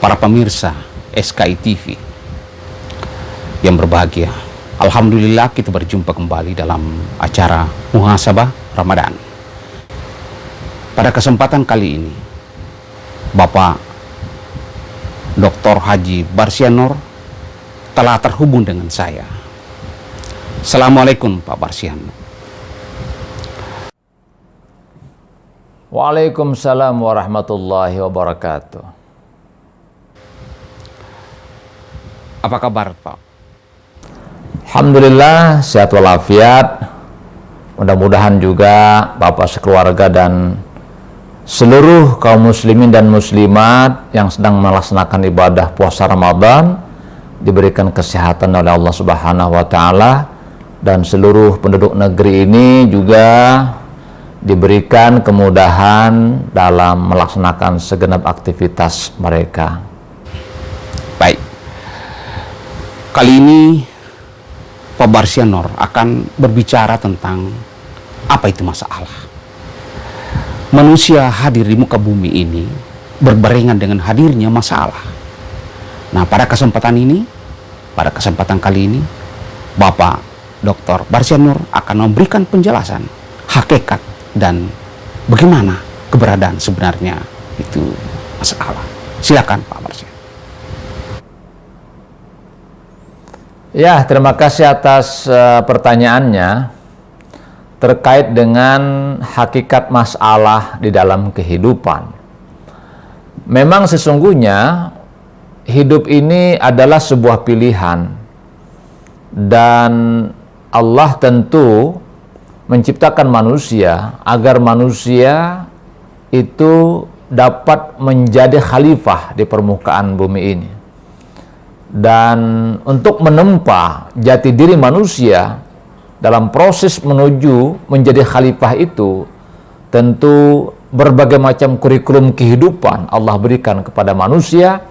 para pemirsa SKI TV yang berbahagia. Alhamdulillah kita berjumpa kembali dalam acara Muhasabah Ramadan. Pada kesempatan kali ini, Bapak Dr. Haji Barsian Nur telah terhubung dengan saya. Assalamualaikum Pak Barsian. Waalaikumsalam warahmatullahi wabarakatuh. Apa kabar Pak? Alhamdulillah sehat walafiat. Mudah-mudahan juga Bapak sekeluarga dan seluruh kaum muslimin dan muslimat yang sedang melaksanakan ibadah puasa Ramadan diberikan kesehatan oleh Allah Subhanahu wa taala, dan seluruh penduduk negeri ini juga diberikan kemudahan dalam melaksanakan segenap aktivitas mereka. Baik. Kali ini Pak Barsian Nur akan berbicara tentang apa itu masalah. Manusia hadir di muka bumi ini berbarengan dengan hadirnya masalah. Nah, pada kesempatan kali ini, Bapak Dr. Barsian Nur akan memberikan penjelasan hakikat dan bagaimana keberadaan sebenarnya itu masalah. Silakan Pak Barsian. Ya, terima kasih atas pertanyaannya terkait dengan hakikat masalah di dalam kehidupan. Memang sesungguhnya hidup ini adalah sebuah pilihan, dan Allah tentu menciptakan manusia agar manusia itu dapat menjadi khalifah di permukaan bumi ini. Dan untuk menempa jati diri manusia dalam proses menuju menjadi khalifah itu, tentu berbagai macam kurikulum kehidupan Allah berikan kepada manusia.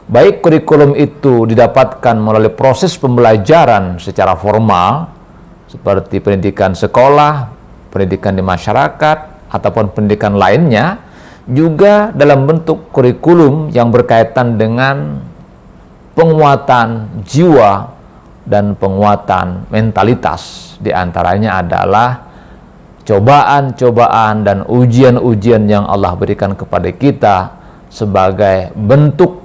Baik kurikulum itu didapatkan melalui proses pembelajaran secara formal seperti pendidikan sekolah, pendidikan di masyarakat, ataupun pendidikan lainnya, juga dalam bentuk kurikulum yang berkaitan dengan penguatan jiwa dan penguatan mentalitas. Di antaranya adalah cobaan-cobaan dan ujian-ujian yang Allah berikan kepada kita sebagai bentuk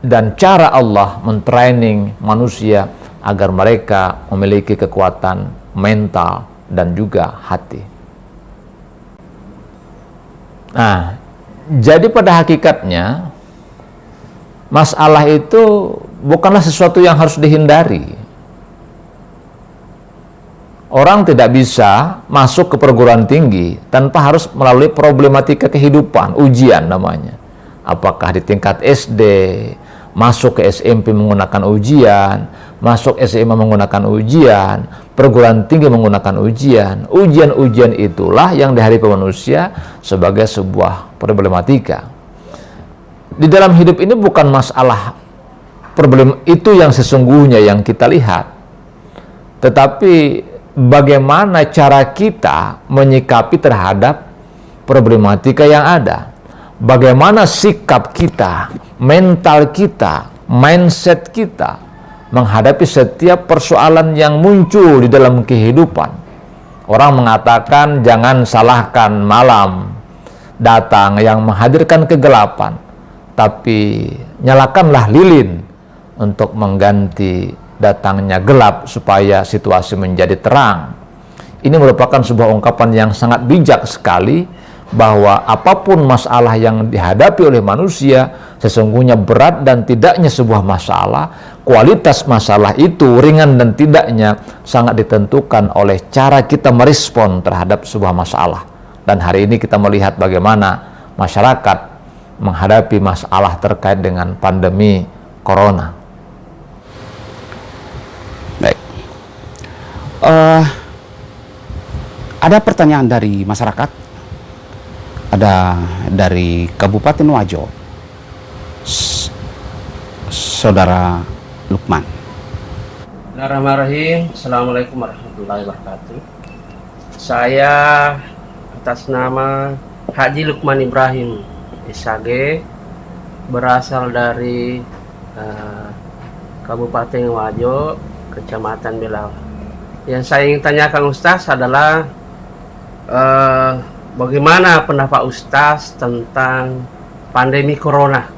dan cara Allah mentraining manusia agar mereka memiliki kekuatan mental dan juga hati. Nah, jadi pada hakikatnya masalah itu bukanlah sesuatu yang harus dihindari. Orang tidak bisa masuk ke perguruan tinggi tanpa harus melalui problematika kehidupan, ujian namanya. Apakah di tingkat SD, masuk ke SMP menggunakan ujian, masuk SMA menggunakan ujian, perguruan tinggi menggunakan ujian. Ujian-ujian itulah yang dihadapi manusia sebagai sebuah problematika. Di dalam hidup ini bukan masalah problem itu yang sesungguhnya yang kita lihat, tetapi bagaimana cara kita menyikapi terhadap problematika yang ada. Bagaimana sikap kita, mental kita, mindset kita menghadapi setiap persoalan yang muncul di dalam kehidupan. Orang mengatakan jangan salahkan malam datang yang menghadirkan kegelapan, tapi nyalakanlah lilin untuk mengganti datangnya gelap supaya situasi menjadi terang. Ini merupakan sebuah ungkapan yang sangat bijak sekali, bahwa apapun masalah yang dihadapi oleh manusia, sesungguhnya berat dan tidaknya sebuah masalah, kualitas masalah itu ringan dan tidaknya sangat ditentukan oleh cara kita merespon terhadap sebuah masalah. Dan hari ini kita melihat bagaimana masyarakat menghadapi masalah terkait dengan pandemi corona. Baik. Ada pertanyaan dari masyarakat. Ada dari Kabupaten Wajo, Saudara Lukman. Bismillahirrahmanirrahim. Assalamualaikum warahmatullahi wabarakatuh. Saya atas nama Haji Lukman Ibrahim SAG berasal dari Kabupaten Wajo, Kecamatan Belau. Yang saya ingin tanyakan Ustaz adalah bagaimana pendapat Ustaz tentang pandemi Corona?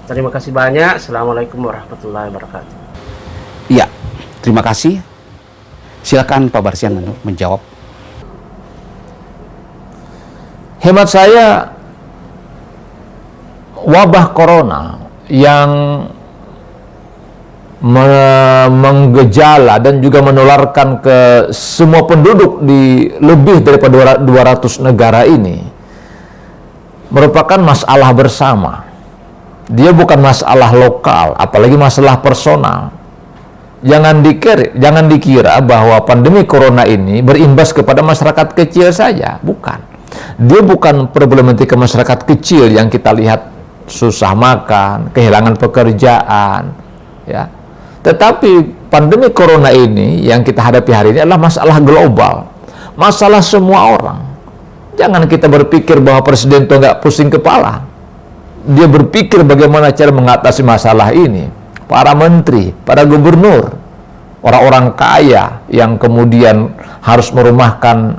Terima kasih banyak. Assalamualaikum warahmatullahi wabarakatuh. Ya, terima kasih. Silakan Pak Barsian Nur menjawab. Hemat saya, wabah corona yang menggejala dan juga menularkan ke semua penduduk di lebih daripada 200 negara ini merupakan masalah bersama. Dia bukan masalah lokal, apalagi masalah personal. Jangan dikira bahwa pandemi corona ini berimbas kepada masyarakat kecil saja, bukan. Dia bukan problematika masyarakat kecil yang kita lihat susah makan, kehilangan pekerjaan, ya. Tetapi pandemi corona ini yang kita hadapi hari ini adalah masalah global, masalah semua orang. Jangan kita berpikir bahwa presiden itu nggak pusing kepala. Dia berpikir bagaimana cara mengatasi masalah ini. Para menteri, para gubernur, orang-orang kaya yang kemudian harus merumahkan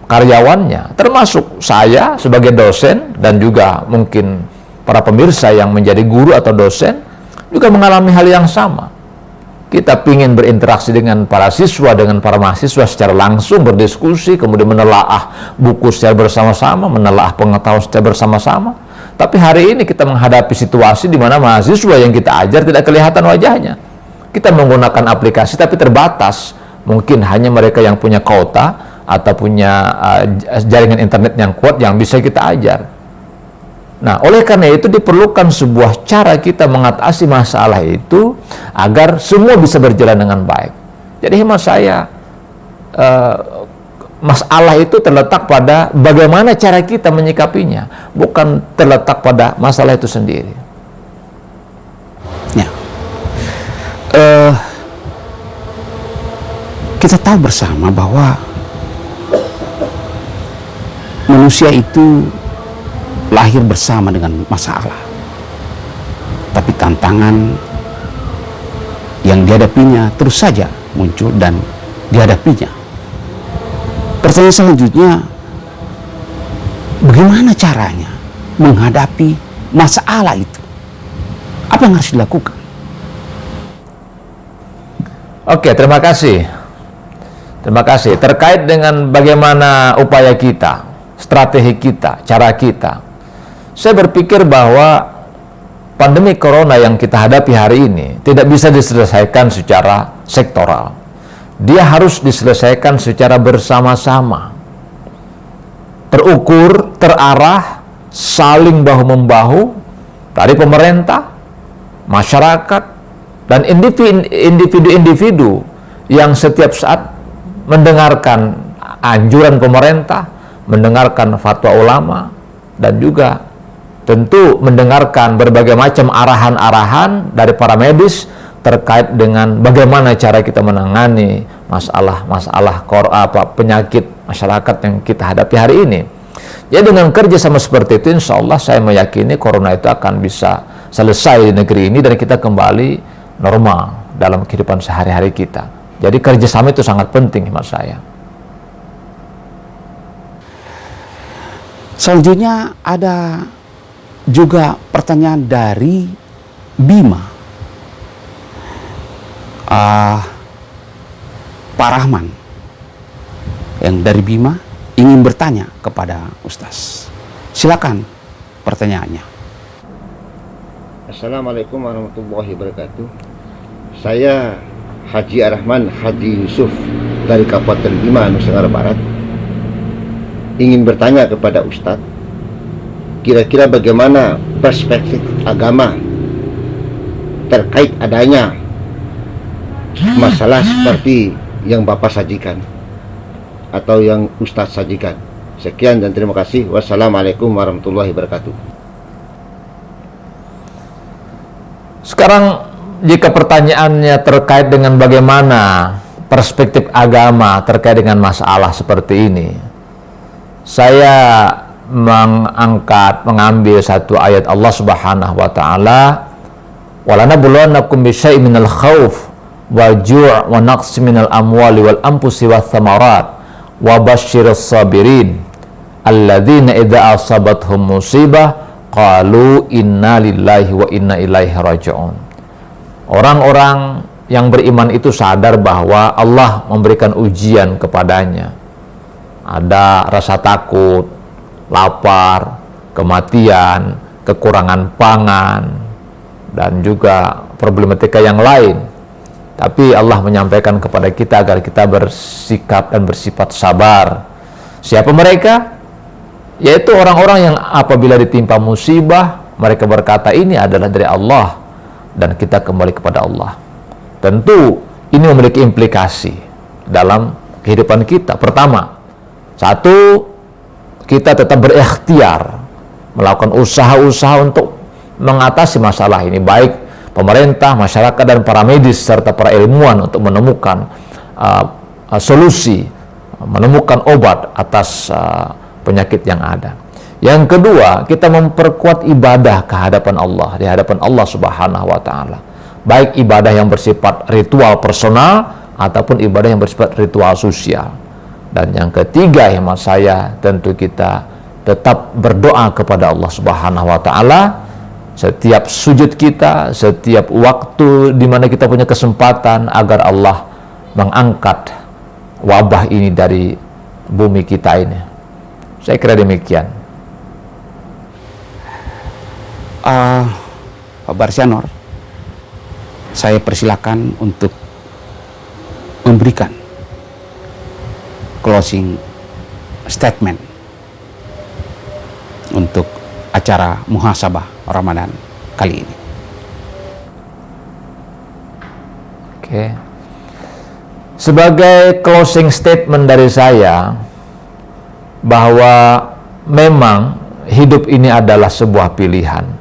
karyawannya, termasuk saya sebagai dosen dan juga mungkin para pemirsa yang menjadi guru atau dosen juga mengalami hal yang sama. Kita ingin berinteraksi dengan para siswa, dengan para mahasiswa secara langsung, berdiskusi, kemudian menelaah buku secara bersama-sama, menelaah pengetahuan secara bersama-sama. Tapi hari ini kita menghadapi situasi di mana mahasiswa yang kita ajar tidak kelihatan wajahnya. Kita menggunakan aplikasi tapi terbatas. Mungkin hanya mereka yang punya kuota atau punya jaringan internet yang kuat yang bisa kita ajar. Nah, oleh karena itu diperlukan sebuah cara kita mengatasi masalah itu agar semua bisa berjalan dengan baik. Jadi hemat saya, masalah itu terletak pada bagaimana cara kita menyikapinya, bukan terletak pada masalah itu sendiri. Ya, kita tahu bersama bahwa manusia itu lahir bersama dengan masalah, tapi tantangan yang dihadapinya terus saja muncul dan dihadapinya. Pertanyaan selanjutnya, bagaimana caranya menghadapi masalah itu? Apa yang harus dilakukan? Oke, terima kasih. Terima kasih. Terkait dengan bagaimana upaya kita, strategi kita, cara kita, saya berpikir bahwa pandemi corona yang kita hadapi hari ini tidak bisa diselesaikan secara sektoral. Dia harus diselesaikan secara bersama-sama. Terukur, terarah, saling bahu-membahu dari pemerintah, masyarakat, dan individu-individu yang setiap saat mendengarkan anjuran pemerintah, mendengarkan fatwa ulama, dan juga tentu mendengarkan berbagai macam arahan-arahan dari para medis terkait dengan bagaimana cara kita menangani masalah penyakit masyarakat yang kita hadapi hari ini. Jadi dengan kerja sama seperti itu, insya Allah saya meyakini corona itu akan bisa selesai di negeri ini dan kita kembali normal dalam kehidupan sehari-hari kita. Jadi kerjasama itu sangat penting menurut saya. Selanjutnya ada juga pertanyaan dari Bima. Pak Rahman yang dari Bima ingin bertanya kepada Ustaz. Silakan pertanyaannya. Assalamualaikum warahmatullahi wabarakatuh. Saya Haji Arahman Haji Yusuf dari Kabupaten Bima, Nusa Tenggara Barat, ingin bertanya kepada Ustadz, kira-kira bagaimana perspektif agama terkait adanya masalah seperti yang Bapak sajikan atau yang Ustadz sajikan. Sekian dan terima kasih. Wassalamualaikum warahmatullahi wabarakatuh. Sekarang jika pertanyaannya terkait dengan bagaimana perspektif agama terkait dengan masalah seperti ini, saya mengambil satu ayat Allah Subhanahu wa taala, "Walanabluwannakum bisyai'in minal khauf wal ju' wa naqsin minal amwali wal anfusi wath thamarat wa basyyiris sabirin alladzina idza asabathum musibah qalu inna lillahi wa inna ilaihi raji'un." Orang-orang yang beriman itu sadar bahwa Allah memberikan ujian kepadanya. Ada rasa takut, lapar, kematian, kekurangan pangan, dan juga problematika yang lain. Tapi Allah menyampaikan kepada kita agar kita bersikap dan bersifat sabar. Siapa mereka? Yaitu orang-orang yang apabila ditimpa musibah, mereka berkata ini adalah dari Allah, dan kita kembali kepada Allah. Tentu ini memiliki implikasi dalam kehidupan kita. Pertama, satu, kita tetap berikhtiar melakukan usaha-usaha untuk mengatasi masalah ini, baik pemerintah, masyarakat, dan para medis serta para ilmuwan untuk menemukan solusi, menemukan obat atas penyakit yang ada. Yang kedua, kita memperkuat ibadah kehadapan Allah, di hadapan Allah Subhanahu wa taala. Baik ibadah yang bersifat ritual personal ataupun ibadah yang bersifat ritual sosial. Dan yang ketiga, hemat saya, tentu kita tetap berdoa kepada Allah Subhanahu wa taala setiap sujud kita, setiap waktu di mana kita punya kesempatan agar Allah mengangkat wabah ini dari bumi kita ini. Saya kira demikian. Pak Barsianur, saya persilakan untuk memberikan closing statement untuk acara muhasabah Ramadan kali ini. Oke. Sebagai closing statement dari saya, bahwa memang hidup ini adalah sebuah pilihan.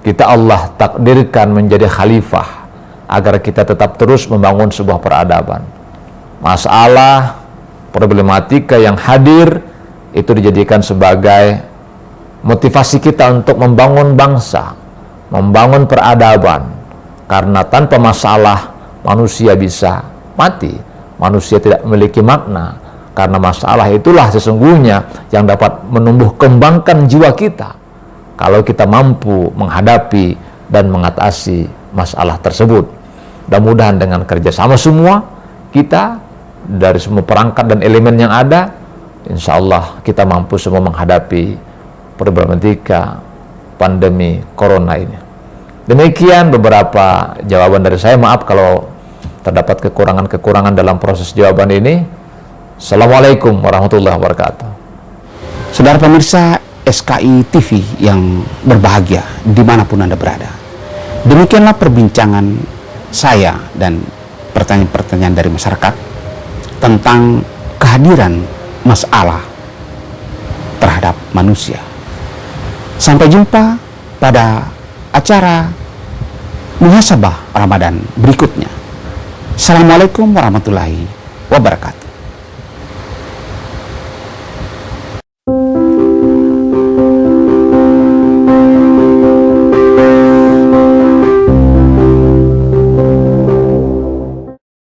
Kita Allah takdirkan menjadi khalifah agar kita tetap terus membangun sebuah peradaban. Masalah, problematika yang hadir itu dijadikan sebagai motivasi kita untuk membangun bangsa, membangun peradaban. Karena tanpa masalah manusia bisa mati, manusia tidak memiliki makna. Karena masalah itulah sesungguhnya yang dapat menumbuh kembangkan jiwa kita kalau kita mampu menghadapi dan mengatasi masalah tersebut. Mudah-mudahan dengan kerjasama semua kita dari semua perangkat dan elemen yang ada, insya Allah kita mampu semua menghadapi problematika pandemi corona ini. Demikian beberapa jawaban dari saya. Maaf kalau terdapat kekurangan-kekurangan dalam proses jawaban ini. Assalamualaikum warahmatullahi wabarakatuh. Saudara pemirsa SKI TV yang berbahagia dimanapun Anda berada, demikianlah perbincangan saya dan pertanyaan-pertanyaan dari masyarakat tentang kehadiran masalah terhadap manusia. Sampai jumpa pada acara muhasabah Ramadan berikutnya. Assalamualaikum warahmatullahi wabarakatuh.